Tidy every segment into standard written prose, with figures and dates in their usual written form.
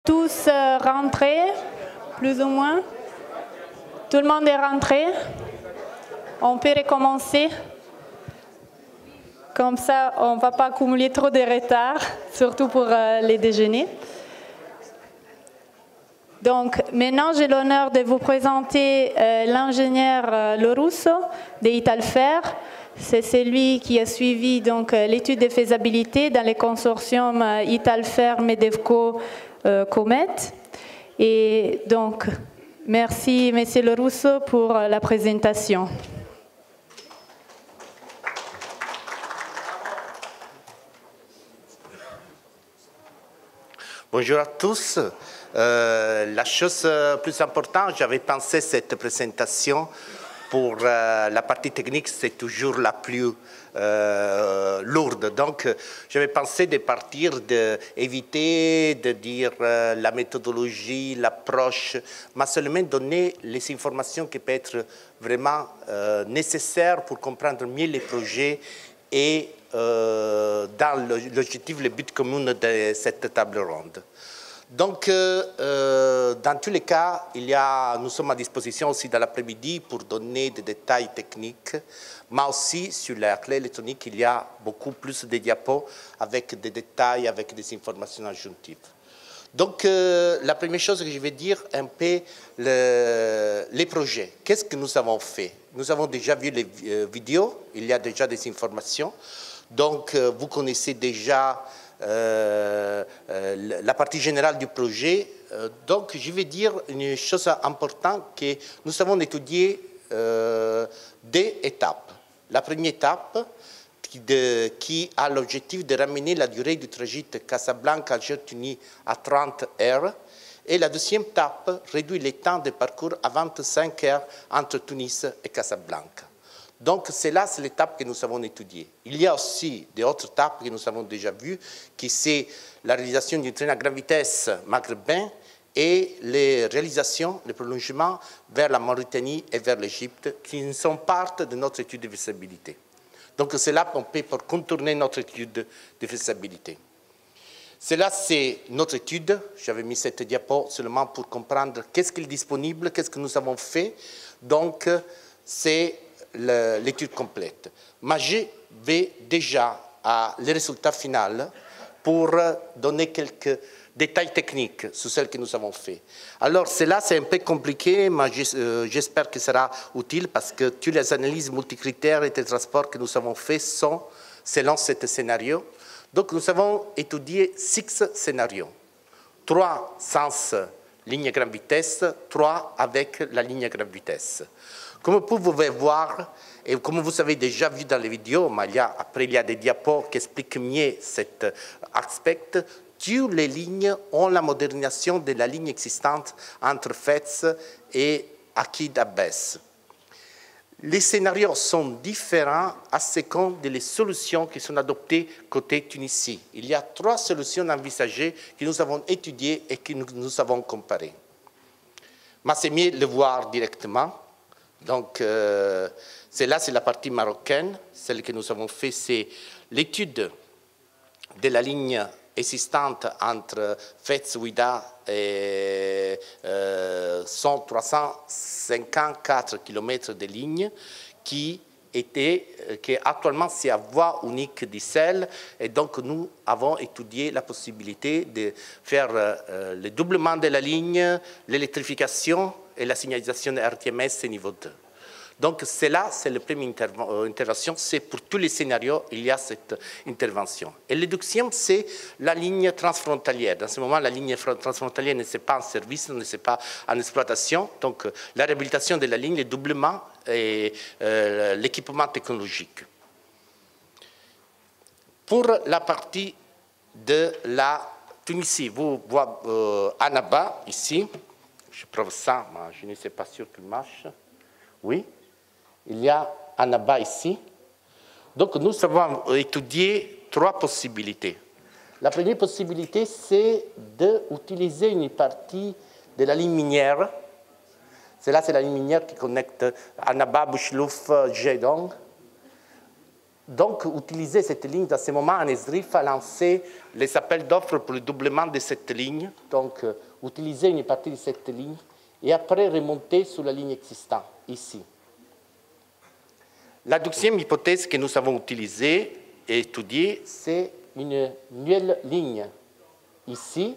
Tous rentrés, plus ou moins. Tout le monde est rentré. On peut recommencer. Comme ça, on ne va pas accumuler trop de retard, surtout pour les déjeuners. Donc, maintenant, j'ai l'honneur de vous présenter l'ingénieur Lorusso de Italfer. C'est celui qui a suivi l'étude de faisabilité dans les consortiums Italfer, Medevco, Comet. Et donc, merci, Monsieur Lorusso, pour la présentation. Bonjour à tous. La chose plus importante, j'avais pensé cette présentation pour la partie technique, c'est toujours la plus lourde. Donc, j'avais pensé de partir, d'éviter de dire la méthodologie, l'approche, mais seulement donner les informations qui peuvent être vraiment nécessaires pour comprendre mieux les projets et dans l'objectif, le but commun de cette table ronde. Donc, dans tous les cas, nous sommes à disposition aussi dans l'après-midi pour donner des détails techniques, mais aussi sur la clé électronique, il y a beaucoup plus de diapos avec des détails, avec des informations adjonctives. Donc, la première chose que je vais dire, un peu les projets. Qu'est-ce que nous avons fait? Nous avons déjà vu les vidéos, il y a déjà des informations. Donc, vous connaissez déjà la partie générale du projet. Donc, je vais dire une chose importante, que nous avons étudié des étapes. La première étape, qui a l'objectif de ramener la durée du trajet de Casablanca-Alger-Tunis à 30 heures. Et la deuxième étape réduit le temps de parcours à 25 heures entre Tunis et Casablanca. Donc, c'est l'étape que nous avons étudiée. Il y a aussi d'autres étapes que nous avons déjà vues, qui c'est la réalisation du train à grande vitesse maghrébin et les réalisations, les prolongements vers la Mauritanie et vers l'Égypte, qui sont part de notre étude de faisabilité. Donc, c'est là qu'on peut pour contourner notre étude de faisabilité. Cela, c'est notre étude. J'avais mis cette diapo seulement pour comprendre qu'est-ce qui est disponible, qu'est-ce que nous avons fait. Donc, c'est l'étude complète. Mais je vais déjà à le résultat final pour donner quelques détails techniques sur celles que nous avons fait. Alors, cela, c'est un peu compliqué, mais j'espère que ce sera utile parce que toutes les analyses multicritères et de transport que nous avons fait sont selon ce scénario. Donc, nous avons étudié 6 scénarios. 3 sans ligne à grande vitesse, 3 avec la ligne à grande vitesse. Comme vous pouvez voir, et comme vous avez déjà vu dans les vidéos, mais après il y a des diapos qui expliquent mieux cet aspect, toutes les lignes ont la modernisation de la ligne existante entre Fez et Akid Abbès. Les scénarios sont différents à seconde des solutions qui sont adoptées côté Tunisie. Il y a 3 solutions envisagées que nous avons étudiées et que nous avons comparées. Mais c'est mieux de le voir directement. Donc, c'est la partie marocaine. Celle que nous avons fait, c'est l'étude de la ligne existante entre Fez, Ouida et 354 km de ligne qui actuellement c'est à voie unique d'Issel. Et donc, nous avons étudié la possibilité de faire le doublement de la ligne, l'électrification et la signalisation RTMS niveau 2. Donc, c'est la première intervention, c'est pour tous les scénarios, il y a cette intervention. Et le deuxième, c'est la ligne transfrontalière. Dans ce moment, la ligne transfrontalière ne n'est pas en service, ne n'est pas en exploitation. Donc, la réhabilitation de la ligne, le doublement et l'équipement technologique. Pour la partie de la Tunisie, vous voyez Annaba, ici. Je prouve ça, mais je ne suis pas sûr qu'il marche. Oui. Il y a Annaba ici. Donc, nous avons étudié 3 possibilités. La première possibilité, c'est d'utiliser une partie de la ligne minière. C'est la ligne minière qui connecte Annaba, Bouchlouf, Jedong. donc utiliser cette ligne. Dans ce moment, Anesrif a lancé les appels d'offres pour le doublement de cette ligne. Donc, utiliser une partie de cette ligne et après remonter sur la ligne existante, ici. La deuxième hypothèse que nous avons utilisée et étudiée, c'est une nouvelle ligne ici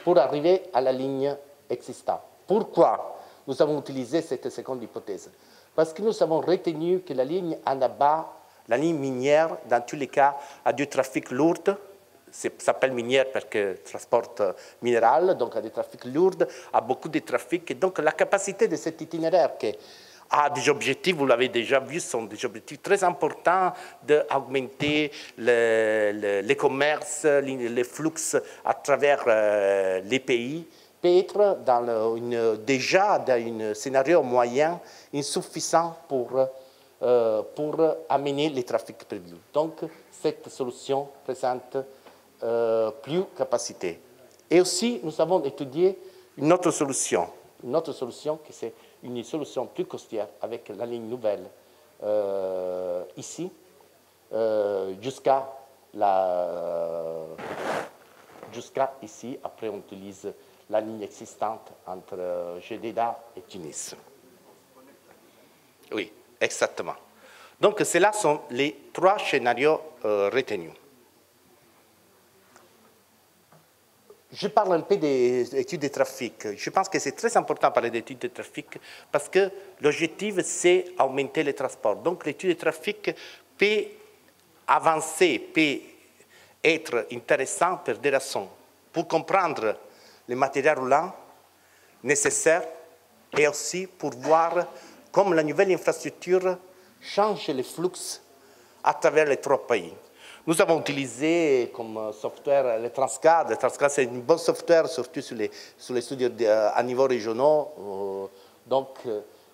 pour arriver à la ligne existante. Pourquoi nous avons utilisé cette seconde hypothèse? Parce que nous avons retenu que la ligne en bas, la ligne minière, dans tous les cas, a du trafic lourd. Ça s'appelle minière parce qu'elle transporte minéral, donc a des trafics lourds, a beaucoup de trafic. Et donc la capacité de cet itinéraire qui a des objectifs, vous l'avez déjà vu, sont des objectifs très importants d'augmenter les commerces, les flux à travers les pays, peut être déjà dans un scénario moyen insuffisant pour amener les trafics prévus. Donc, cette solution présente plus capacité. Et aussi, nous avons étudié une autre solution qui c'est une solution plus costière avec la ligne nouvelle ici, jusqu'à ici. Après, on utilise la ligne existante entre Jeddah et Tunis. Oui, exactement. Donc, ceux-là sont les trois scénarios retenus. Je parle un peu des études de trafic. Je pense que c'est très important de parler d'études de trafic parce que l'objectif, c'est augmenter les transports. Donc, l'étude de trafic peut avancer, peut être intéressant pour deux raisons. Pour comprendre les matériels roulants nécessaires et aussi pour voir comment la nouvelle infrastructure change les flux à travers les trois pays. Nous avons utilisé comme software le Transcad. Le Transcad, c'est une bonne software, surtout sur les studios à niveau régionaux. Donc,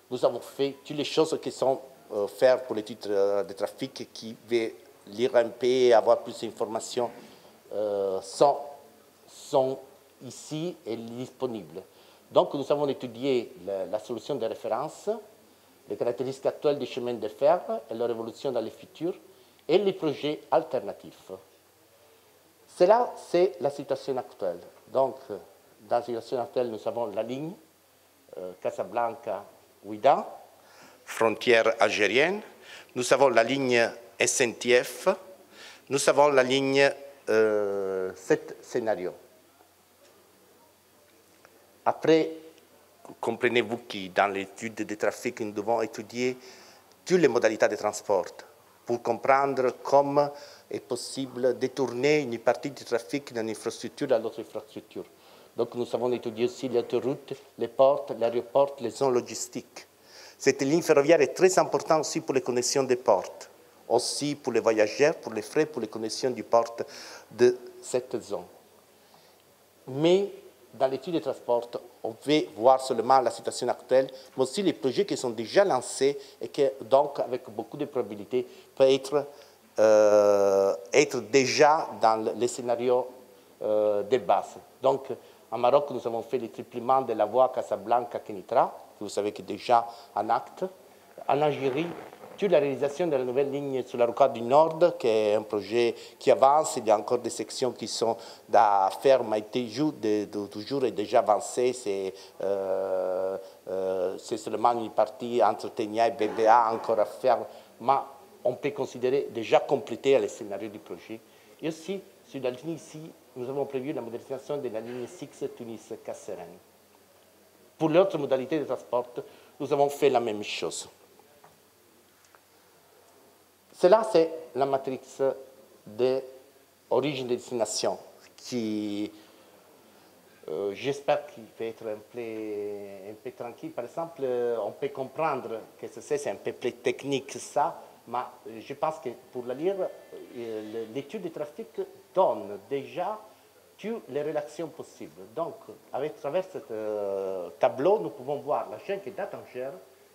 nous avons fait toutes les choses qui sont faites pour l'étude de trafic, qui veut lire un peu, avoir plus d'informations, sont ici et disponibles. Donc, nous avons étudié la solution de référence, les caractéristiques actuelles des chemins de fer et leur évolution dans le futur, et les projets alternatifs. Cela, c'est la situation actuelle. Donc, dans la situation actuelle, nous avons la ligne Casablanca-Ouida, frontière algérienne. Nous avons la ligne SNTF. Nous avons la ligne 7 scénarios. Après, comprenez-vous que dans l'étude des trafics, nous devons étudier toutes les modalités de transport pour comprendre comment est possible de détourner une partie du trafic d'une infrastructure à l'autre infrastructure. Donc, nous avons étudié aussi les autoroutes, les ports, l'aéroport, les zones logistiques. Cette ligne ferroviaire est très importante aussi pour les connexions des ports, aussi pour les voyageurs, pour les frais, pour les connexions du port de cette zone. Mais dans l'étude des transports, on veut voir seulement la situation actuelle, mais aussi les projets qui sont déjà lancés et qui, donc, avec beaucoup de probabilités, peuvent être déjà dans les scénarios de base. Donc, en Maroc, nous avons fait le triplement de la voie Casablanca-Kenitra, que vous savez que déjà en acte. En Algérie, toute la réalisation de la nouvelle ligne sur la rocade du Nord, qui est un projet qui avance. Il y a encore des sections qui sont à faire, mais toujours est déjà avancé. C'est seulement une partie entre Ténia et BBA encore à faire, mais on peut considérer déjà complété le scénario du projet. Et aussi, sur la ligne ici, nous avons prévu la modernisation de la ligne 6 Tunis-Casseren. Pour l'autre modalité de transport, nous avons fait la même chose. Cela, c'est la matrice d'origine et destination qui, j'espère qu'il peut être un peu tranquille. Par exemple, on peut comprendre que c'est un peu plus technique ça, mais je pense que pour la lire, l'étude du trafic donne déjà toutes les relations possibles. Donc, à travers ce tableau, nous pouvons voir la chaîne qui est d'Atanger,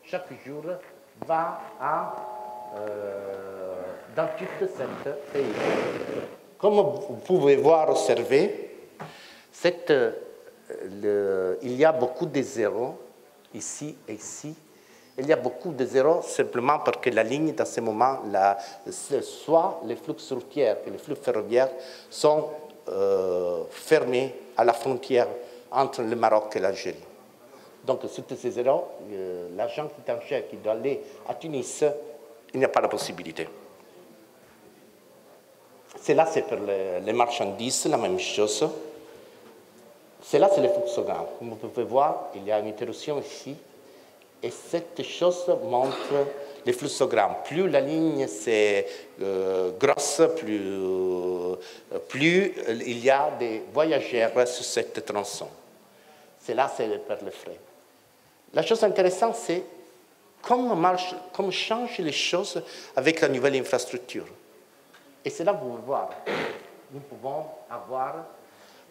chaque jour, va dans toute cette pays. Comme vous pouvez voir, observer, il y a beaucoup de zéros ici et ici, Il y a beaucoup de zéros simplement parce que la ligne, dans ce moment, soit les flux routiers et les flux ferroviaires sont fermés à la frontière entre le Maroc et l'Algérie. Donc, sur tous ces zéros, l'agent qui t'enchaîne, qui doit aller à Tunis, il n'y a pas la possibilité. Cela, c'est pour les marchandises, la même chose. Cela, c'est le fluxogramme. Comme vous pouvez voir, il y a une interruption ici. Et cette chose montre les fluxogrammes. Plus la ligne c'est grosse, plus il y a des voyageurs sur cette tronçon. Cela, c'est pour les frais. La chose intéressante, c'est comment changent les choses avec la nouvelle infrastructure. Et c'est là que vous pouvez voir. Nous pouvons avoir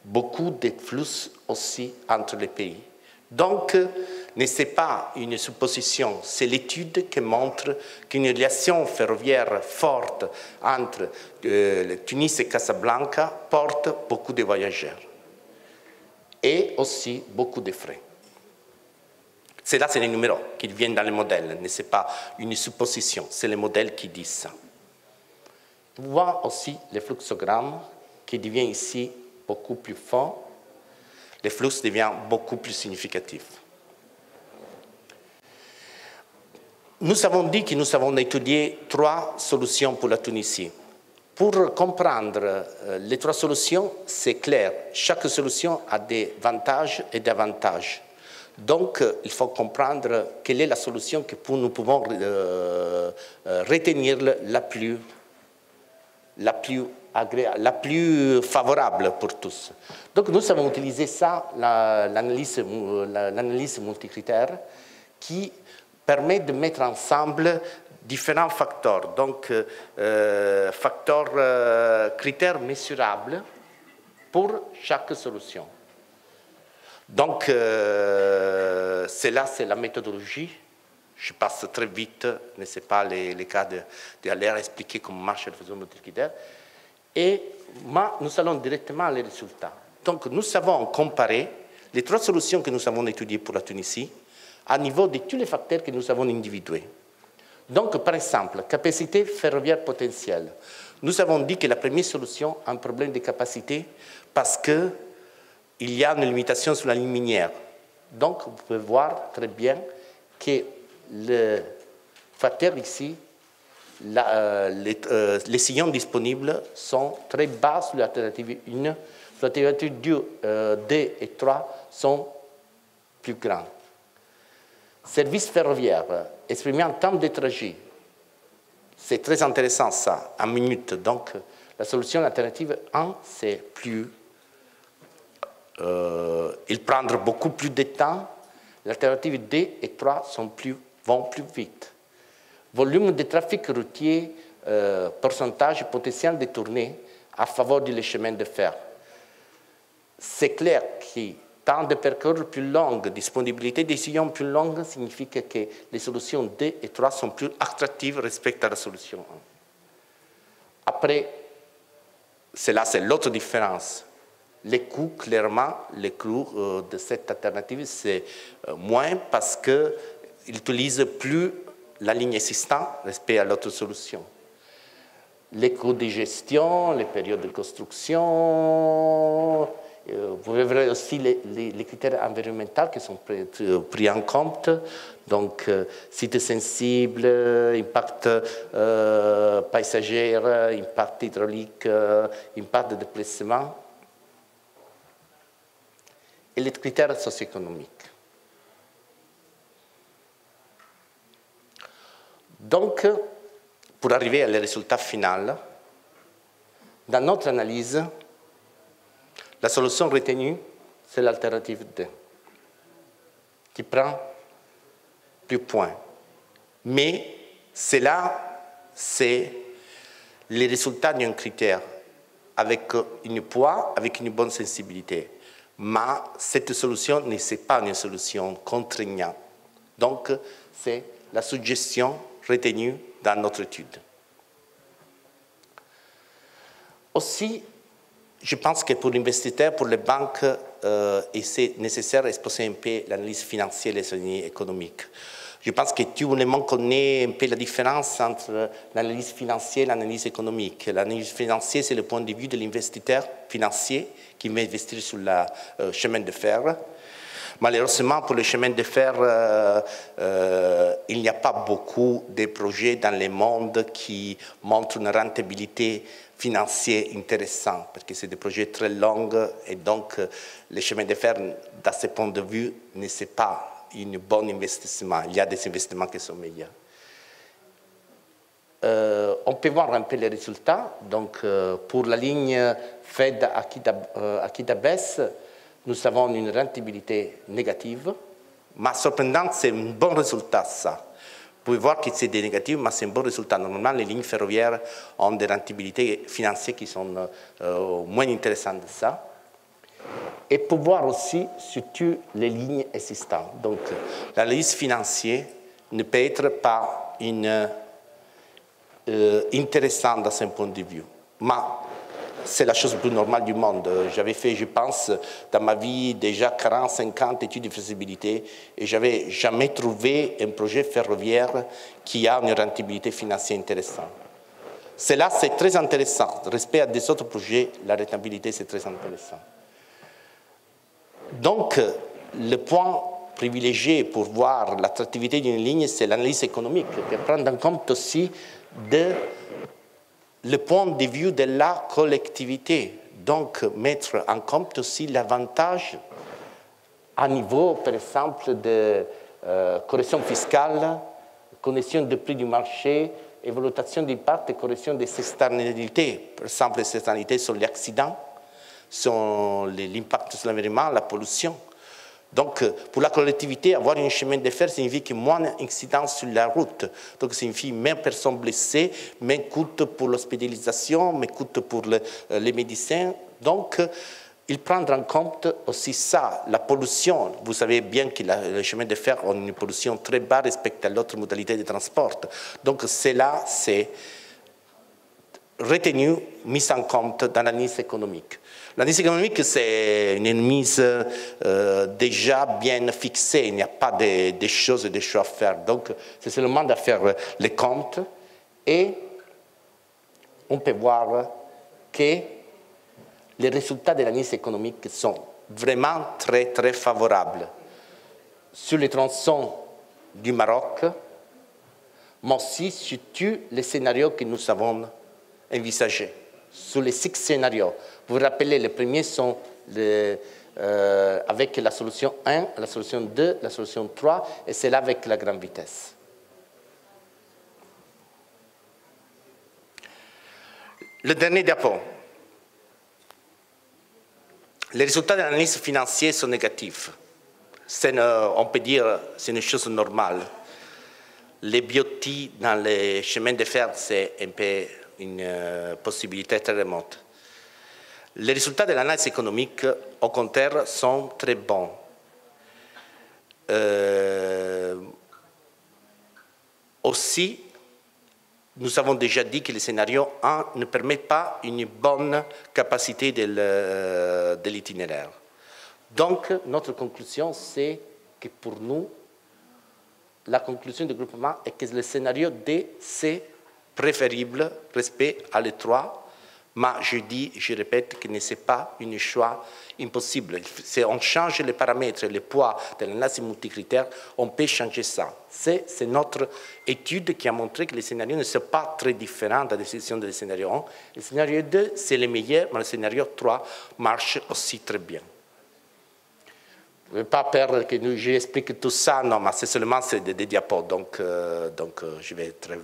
beaucoup de flux aussi entre les pays. Donc, ce n'est pas une supposition, c'est l'étude qui montre qu'une relation ferroviaire forte entre Tunis et Casablanca porte beaucoup de voyageurs et aussi beaucoup de frais. C'est là, c'est les numéros qui viennent dans le modèle, ce n'est pas une supposition, c'est le modèle qui dit ça. Vous voyez aussi le fluxogramme qui devient ici beaucoup plus fort. Le flux devient beaucoup plus significatif. Nous avons dit que nous avons étudié 3 solutions pour la Tunisie. Pour comprendre les 3 solutions, c'est clair. Chaque solution a des avantages et des avantages. Donc, il faut comprendre quelle est la solution que nous pouvons retenir la plus favorable pour tous. Donc nous avons utilisé ça, l'analyse multicritère, qui permet de mettre ensemble différents facteurs, donc critères mesurables pour chaque solution. Donc cela, c'est la méthodologie. Je passe très vite, ne sais pas les cas d'aller expliquer comment marche le faisceau multicritère. Et nous allons directement les résultats. Donc, nous avons comparé les 3 solutions que nous avons étudiées pour la Tunisie à niveau de tous les facteurs que nous avons individués. Donc, par exemple, capacité ferroviaire potentielle. Nous avons dit que la première solution a un problème de capacité parce qu'il y a une limitation sur la ligne minière. Donc, vous pouvez voir très bien que le facteur ici, les sillons disponibles sont très bas sur l'alternative 1. Sur l'alternative 2, D et 3 sont plus grands. Service ferroviaire, exprimé en temps de trajet. C'est très intéressant ça, en minutes. Donc, la solution alternative 1, c'est plus... il prendra beaucoup plus de temps. L'alternative D et 3 vont plus vite. Volume de trafic routier, pourcentage potentiel de tournée à faveur du chemin de fer. C'est clair que temps de parcours plus long, disponibilité des sillons plus longue signifie que les solutions D et 3 sont plus attractives respect à la solution 1. Après, cela c'est l'autre différence. Les coûts, clairement, les coûts de cette alternative, c'est moins parce qu'ils utilisent plus la ligne existante respect à l'autre solution. Les coûts de gestion, les périodes de construction, vous verrez aussi les critères environnementaux qui sont pris en compte, donc sites sensibles, impact paysager, impact hydraulique, impact de déplacement, et les critères socio-économiques. Donc, pour arriver au résultat final, dans notre analyse, la solution retenue, c'est l'alternative D, qui prend plus points. Mais cela, c'est les résultats d'un critère avec une poids, avec une bonne sensibilité. Mais cette solution n'est pas une solution contraignante. Donc, c'est la suggestion retenue dans notre étude. Aussi, je pense que pour l'investisseur, pour les banques, c'est nécessaire d'exposer un peu l'analyse financière et les données économiques. Je pense que tout le monde connaît un peu la différence entre l'analyse financière et l'analyse économique. L'analyse financière, c'est le point de vue de l'investisseur financier qui veut investir sur le chemin de fer. Malheureusement, pour le chemin de fer, il n'y a pas beaucoup de projets dans le monde qui montrent une rentabilité financière intéressante, parce que c'est des projets très longs et donc le chemin de fer, dans ce point de vue, ne c'est pas un bon investissement. Il y a des investissements qui sont meilleurs. On peut voir un peu les résultats. Donc, pour la ligne Fed Akita-Bess, nous avons une rentabilité négative, mais surprenant, c'est un bon résultat, ça. Vous pouvez voir que c'est des négatifs, mais c'est un bon résultat. Normalement, les lignes ferroviaires ont des rentabilités financières qui sont moins intéressantes que ça. Et pour voir aussi surtout les lignes existantes. Donc, l'analyse financière ne peut être pas intéressante dans un point de vue. Mais c'est la chose la plus normale du monde. J'avais fait, je pense, dans ma vie déjà 40-50 études de faisabilité et je n'avais jamais trouvé un projet ferroviaire qui a une rentabilité financière intéressante. Cela, c'est très intéressant. Respect à des autres projets, la rentabilité, c'est très intéressant. Donc, le point privilégié pour voir l'attractivité d'une ligne, c'est l'analyse économique, qui prend en compte aussi le point de vue de la collectivité. Donc, mettre en compte aussi l'avantage à niveau, par exemple, de correction fiscale, connaissance du prix du marché, évaluation d'impact et correction des externalités. Par exemple, les externalités sur les accidents, sur l'impact sur l'environnement, la pollution. Donc, pour la collectivité, avoir un chemin de fer signifie moins d'incidents sur la route. Donc, ça signifie moins de personnes blessées, moins de coûts pour l'hospitalisation, moins de coûts pour les médecins. Donc, il prend en compte aussi ça, la pollution. Vous savez bien que les chemins de fer ont une pollution très basse respecté à l'autre modalité de transport. Donc, cela, c'est retenu, mis en compte dans l'analyse économique. L'analyse économique, c'est une analyse déjà bien fixée. Il n'y a pas de choses et de choix à faire. Donc, c'est seulement de faire les comptes et on peut voir que les résultats de l'analyse économique sont vraiment très, très favorables sur les tronçons du Maroc, mais aussi sur tous les scénarios que nous avons envisagés. Sur les 6 scénarios. Vous vous rappelez, les premiers sont avec la solution 1, la solution 2, la solution 3, et c'est là avec la grande vitesse. Le dernier diapo. Les résultats de l'analyse financière sont négatifs. On peut dire que c'est une chose normale. Les biotis dans les chemins de fer, c'est un peu une possibilité très remote. Les résultats de l'analyse économique, au contraire, sont très bons. Aussi, nous avons déjà dit que le scénario 1 ne permet pas une bonne capacité de l'itinéraire. Donc, notre conclusion, c'est que pour nous, la conclusion du groupement est que le scénario D, c'est préférable respect à l'E3, mais je répète que ce n'est pas un choix impossible. Si on change les paramètres, le poids de l'analyse multicritère, on peut changer ça. C'est notre étude qui a montré que les scénarios ne sont pas très différents de la décision du scénario 1. Le scénario 2, c'est le meilleur, mais le scénario 3 marche aussi très bien. Je ne veux pas perdre que j'explique tout ça, non, mais c'est seulement des diapos, donc je vais très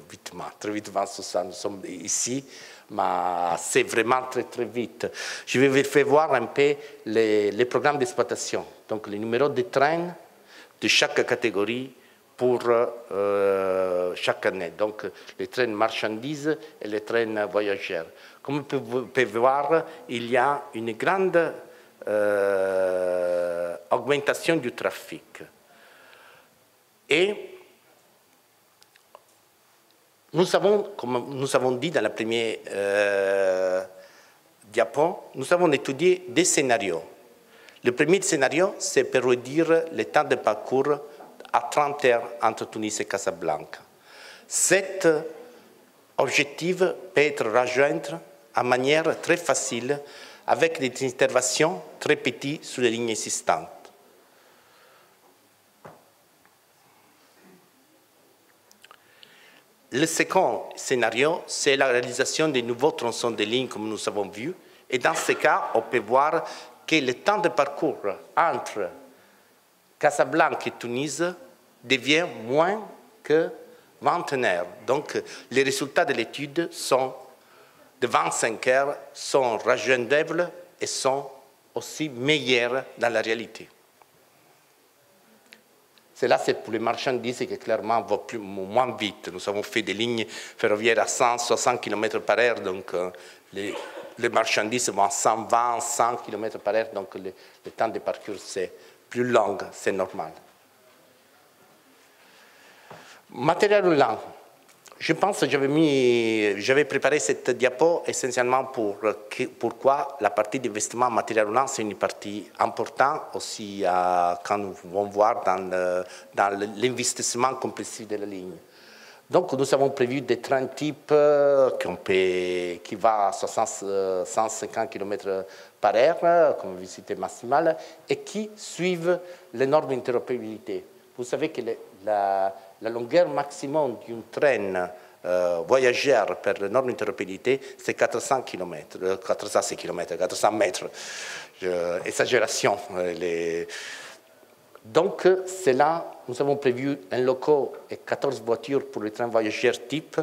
vite sur ça. Nous sommes ici, mais c'est vraiment très, très vite. Je vais vous faire voir un peu les programmes d'exploitation, donc les numéros de trains de chaque catégorie pour chaque année, donc les trains marchandises et les trains voyageurs. Comme vous pouvez voir, il y a une grande augmentation du trafic. Et nous avons, comme nous avons dit dans la première diapo, nous avons étudié des scénarios. Le premier scénario, c'est pour réduire le temps de parcours à 30 heures entre Tunis et Casablanca. Cet objectif peut être rejoint de manière très facile avec des interventions très petites sur les lignes existantes. Le second scénario, c'est la réalisation des nouveaux tronçons de lignes, comme nous avons vu. Et dans ce cas, on peut voir que le temps de parcours entre Casablanca et Tunis devient moins que 20 heures. Donc, les résultats de l'étude sont de 25 heures, sont rejoignables et sont aussi meilleurs dans la réalité. Cela, c'est pour les marchandises qui clairement vont moins vite. Nous avons fait des lignes ferroviaires à 160 km par heure, donc les marchandises vont à 120, 100 km par heure, donc le temps de parcours c'est plus long, c'est normal. Matériel roulant. Je pense que j'avais préparé cette diapo essentiellement pourquoi la partie d'investissement en matériel roulant, c'est une partie importante aussi quand nous allons voir dans l'investissement compressif de la ligne. Donc nous avons prévu des trains type qui vont à 150 km par heure, comme visite maximale, et qui suivent les normes d'interopérabilité. Vous savez que la longueur maximum d'un train voyageur per les normes d'interopérabilité, c'est 400 km, 400 mètres. Exagération. Donc, c'est là, nous avons prévu un locaux et 14 voitures pour les trains voyageurs type,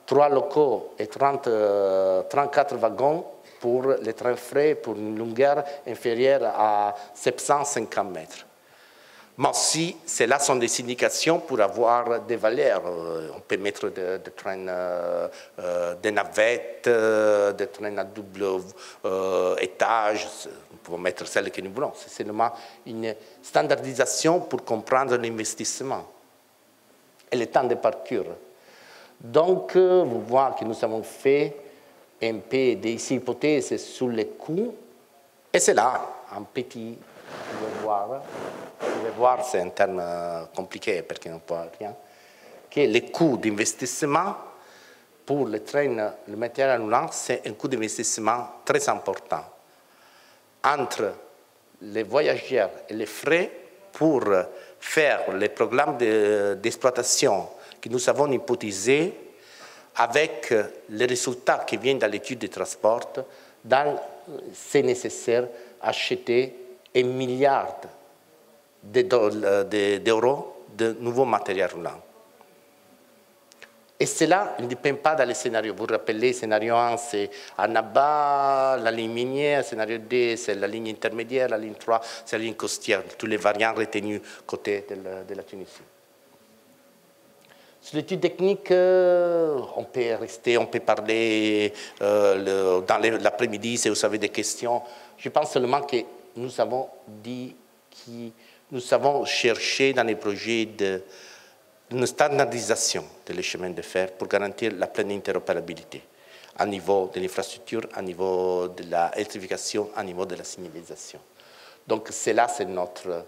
3 locaux et 34 wagons pour les trains frais pour une longueur inférieure à 750 mètres. Mais aussi, celles-là sont des indications pour avoir des valeurs. On peut mettre des trains, des navettes, des trains à double étage. Nous pouvons mettre celles que nous voulons. C'est seulement une standardisation pour comprendre l'investissement et le temps de parcours. Donc, vous voyez que nous avons fait un peu des hypothèses sur les coûts. Et c'est là, un petit, vous pouvez voir, c'est un terme compliqué parce qu'on ne voit rien, que le coût d'investissement pour le train, le matériel roulant, c'est un coût d'investissement très important. Entre les voyageurs et les frais pour faire les programmes d'exploitation que nous avons hypothisés avec les résultats qui viennent de l'étude des transports, c'est nécessaire acheter 1 milliard d'euros de nouveaux matériels roulants. Et cela ne dépend pas dans les scénarios. Vous vous rappelez, scénario 1, c'est Annaba, la ligne minière, scénario 2, c'est la ligne intermédiaire, la ligne 3, c'est la ligne costière, tous les variants retenus côté de la Tunisie. Sur l'étude technique, on peut rester, on peut parler dans l'après-midi si vous avez des questions. Je pense seulement que nous avons dit que nous avons cherché dans les projets une standardisation des chemins de fer pour garantir la pleine interopérabilité au niveau de l'infrastructure, au niveau de l'électrification, au niveau de la signalisation. Donc, cela, c'est notre...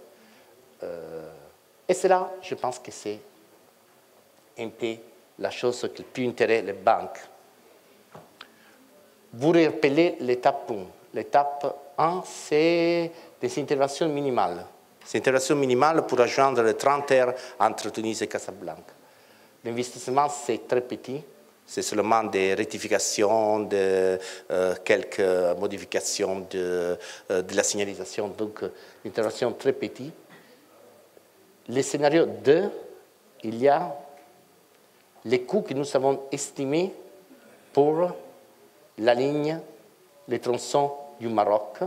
et cela, je pense que c'est un peu la chose qui peut intéresser les banques. Vous rappelez l'étape 1. L'étape 1, c'est des interventions minimales. C'est une intervention minimale pour rejoindre les 30 heures entre Tunis et Casablanca. L'investissement, c'est très petit. C'est seulement des rectifications, quelques modifications de la signalisation. Donc, une intervention très petite. Le scénario 2, il y a les coûts que nous avons estimés pour la ligne, les tronçons du Maroc.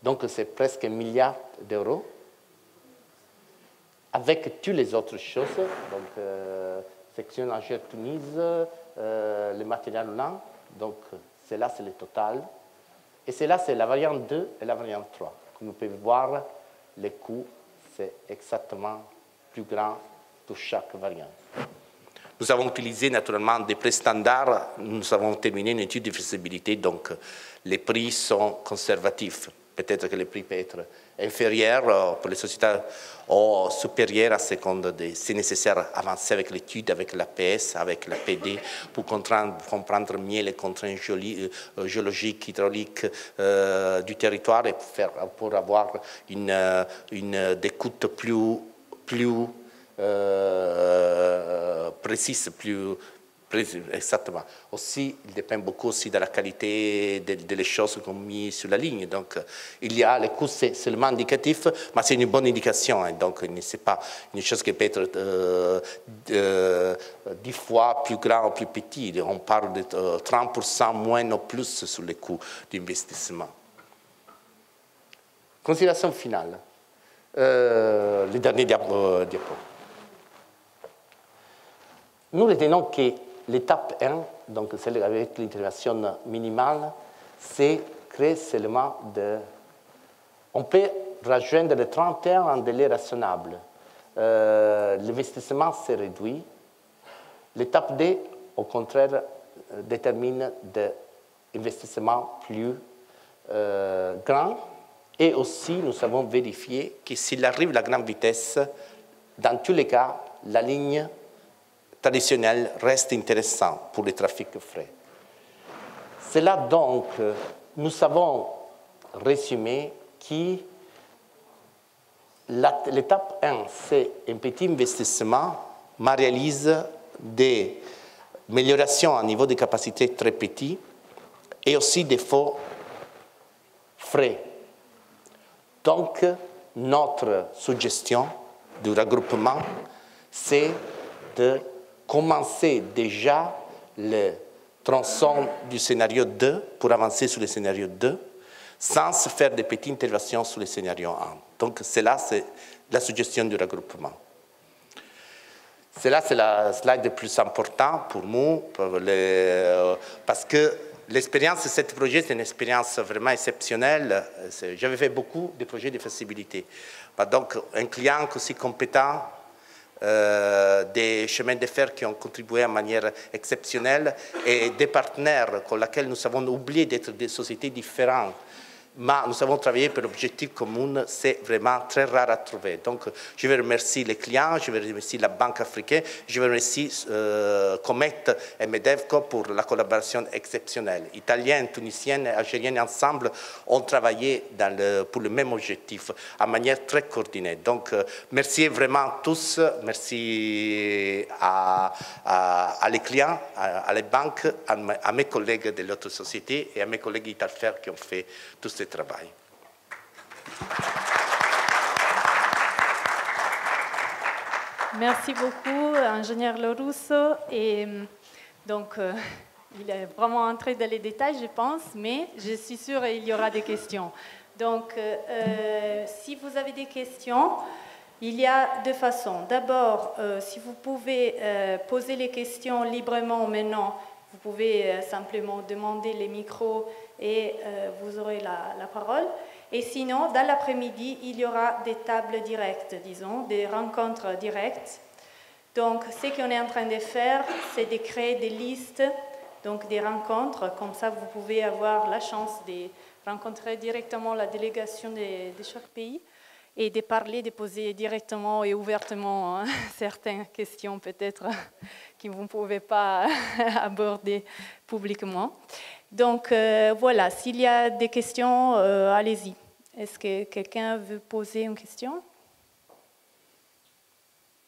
Donc, c'est presque 1 milliard d'euros. Avec toutes les autres choses, donc section Alger-Tunis, le matériel roulant, donc cela c'est le total. Et cela c'est la variante 2 et la variante 3. Comme vous pouvez voir, les coûts, c'est exactement plus grand pour chaque variante. Nous avons utilisé naturellement des prix standards. Nous avons terminé une étude de faisabilité, donc les prix sont conservatifs. peut-être que le prix peut être inférieur pour les sociétés ou supérieur à ce qu'on dit. C'est nécessaire d'avancer avec l'étude, avec l'APS, avec la PD, pour comprendre mieux les contraintes géologiques, hydrauliques du territoire et pour avoir une écoute plus précise, exactement. Aussi, il dépend beaucoup aussi de la qualité des choses qu'on met sur la ligne. Donc, il y a le coût, c'est seulement indicatif, mais c'est une bonne indication. Hein. Donc, ce n'est pas une chose qui peut être 10 fois plus grand ou plus petit. On parle de 30% moins ou plus sur les coûts d'investissement. Considération finale. Le dernier diapo. Nous retenons que l'étape 1, donc celle avec l'intervention minimale, c'est créer seulement de... On peut rejoindre le 31 en délai raisonnable. L'investissement s'est réduit. L'étape 2, au contraire, détermine des investissements plus grands. Et aussi, nous avons vérifié que s'il arrive à la grande vitesse, dans tous les cas, la ligne traditionnelle reste intéressante pour le trafic frais. C'est là donc, nous avons résumé que l'étape 1, c'est un petit investissement, mais réalise des améliorations à niveau de capacité très petits et aussi des faux frais. Donc, notre suggestion du regroupement, c'est de commencer déjà le tronçon du scénario 2 pour avancer sur le scénario 2 sans faire de petites interventions sur le scénario 1. Donc, c'est la suggestion du regroupement. C'est la slide la plus importante pour nous parce que l'expérience de ce projet, c'est une expérience vraiment exceptionnelle. J'avais fait beaucoup de projets de faisabilité. Donc, un client aussi compétent, des chemins de fer qui ont contribué de manière exceptionnelle et des partenaires avec lesquels nous avons oublié d'être des sociétés différentes. Mais nous avons travaillé pour l'objectif commun, c'est vraiment très rare à trouver. Donc, je veux remercier les clients, je veux remercier la Banque africaine, je veux remercier Comet et Medevco pour la collaboration exceptionnelle. Italiens, Tunisiens et Algériens ensemble ont travaillé pour le même objectif, de manière très coordonnée. Donc, merci vraiment à tous, merci à les clients, à les banques, à mes collègues de l'autre société et à mes collègues Italfer qui ont fait tout ce travail. Merci beaucoup, ingénieur Lorusso. Et donc, il est vraiment entré dans les détails, je pense, mais je suis sûre qu'il y aura des questions. Donc, si vous avez des questions, il y a deux façons. D'abord, si vous pouvez poser les questions librement maintenant, vous pouvez simplement demander les micros et vous aurez la parole. Et sinon, dans l'après-midi, il y aura des tables directes, disons, des rencontres directes. Donc, ce qu'on est en train de faire, c'est de créer des listes, donc des rencontres. Comme ça, vous pouvez avoir la chance de rencontrer directement la délégation de chaque pays et de parler, de poser directement et ouvertement certaines questions peut-être que vous ne pouvez pas aborder publiquement. Donc voilà, s'il y a des questions, allez-y. Est-ce que quelqu'un veut poser une question?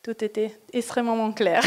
Tout était extrêmement clair.